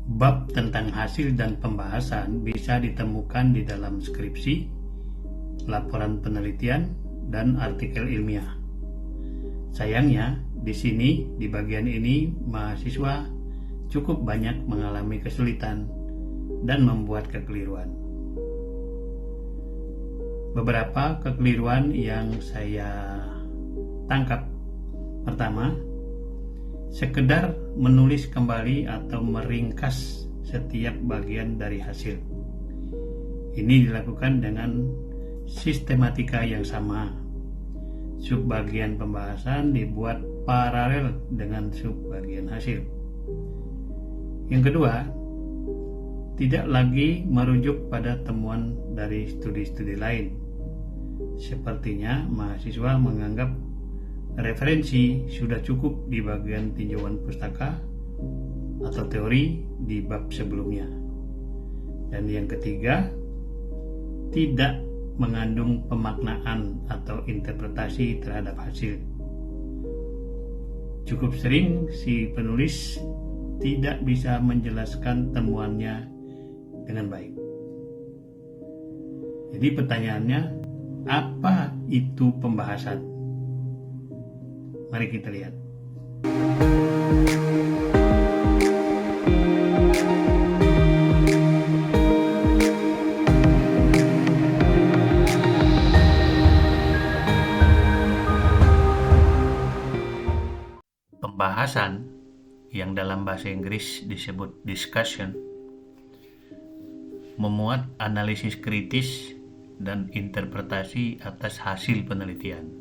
Bab tentang hasil dan pembahasan bisa ditemukan di dalam skripsi, laporan penelitian, dan artikel ilmiah. Sayangnya, di sini, di bagian ini, mahasiswa cukup banyak mengalami kesulitan dan membuat kekeliruan. Beberapa kekeliruan yang saya tangkap. Pertama, sekedar menulis kembali atau meringkas setiap bagian dari hasil. Ini dilakukan dengan sistematika yang sama. Subbagian pembahasan dibuat paralel dengan subbagian hasil. Yang kedua, tidak lagi merujuk pada temuan dari studi-studi lain. Sepertinya mahasiswa menganggap referensi sudah cukup di bagian tinjauan pustaka atau teori di bab sebelumnya. Dan yang ketiga, tidak mengandung pemaknaan atau interpretasi terhadap hasil. Cukup sering si penulis tidak bisa menjelaskan temuannya dengan baik. Jadi pertanyaannya, apa itu pembahasan? Mari kita lihat. Pembahasan, yang dalam bahasa Inggris disebut discussion, memuat analisis kritis dan interpretasi atas hasil penelitian,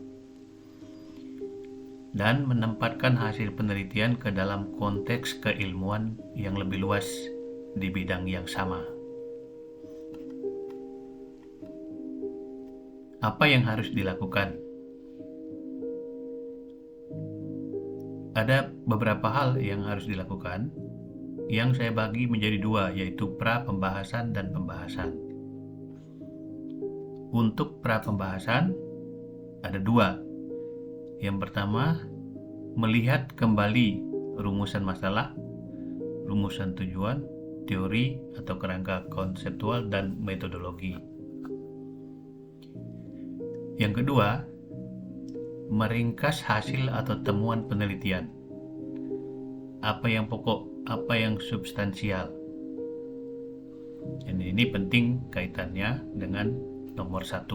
dan menempatkan hasil penelitian ke dalam konteks keilmuan yang lebih luas di bidang yang sama. Apa yang harus dilakukan? Ada beberapa hal yang harus dilakukan yang saya bagi menjadi dua, yaitu pra-pembahasan dan pembahasan. Untuk pra-pembahasan ada dua. Yang pertama, melihat kembali rumusan masalah, rumusan tujuan, teori atau kerangka konseptual, dan metodologi. Yang kedua, meringkas hasil atau temuan penelitian. Apa yang pokok, apa yang substansial. Dan ini penting kaitannya dengan nomor 1.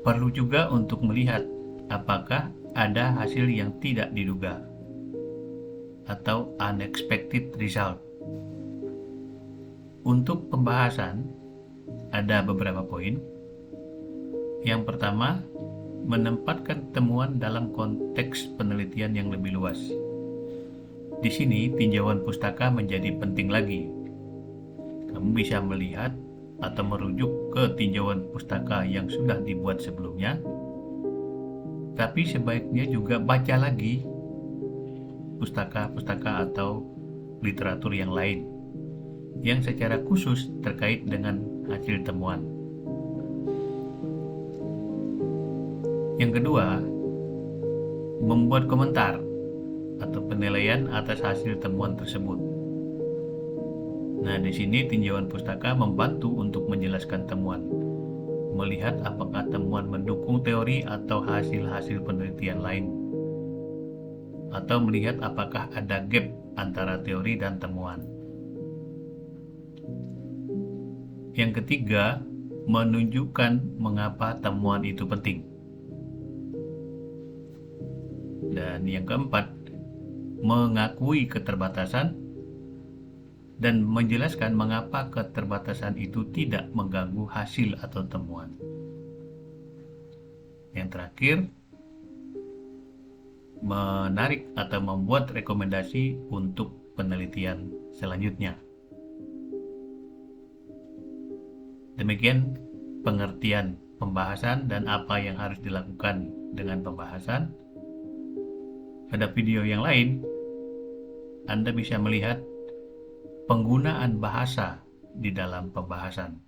Perlu juga untuk melihat apakah ada hasil yang tidak diduga atau unexpected result. Untuk pembahasan ada beberapa poin. Yang pertama, menempatkan temuan dalam konteks penelitian yang lebih luas. Di sini tinjauan pustaka menjadi penting lagi. Kamu bisa melihat atau merujuk ke tinjauan pustaka yang sudah dibuat sebelumnya, tapi sebaiknya juga baca lagi pustaka-pustaka atau literatur yang lain yang secara khusus terkait dengan hasil temuan. Yang kedua, membuat komentar atau penilaian atas hasil temuan tersebut. Nah, di sini tinjauan pustaka membantu untuk menjelaskan temuan, melihat apakah temuan mendukung teori atau hasil-hasil penelitian lain, atau melihat apakah ada gap antara teori dan temuan. Yang ketiga, menunjukkan mengapa temuan itu penting. Dan yang keempat, mengakui keterbatasan dan menjelaskan mengapa keterbatasan itu tidak mengganggu hasil atau temuan. Yang terakhir, menarik atau membuat rekomendasi untuk penelitian selanjutnya. Demikian pengertian pembahasan dan apa yang harus dilakukan dengan pembahasan. Pada video yang lain, Anda bisa melihat penggunaan bahasa di dalam pembahasan.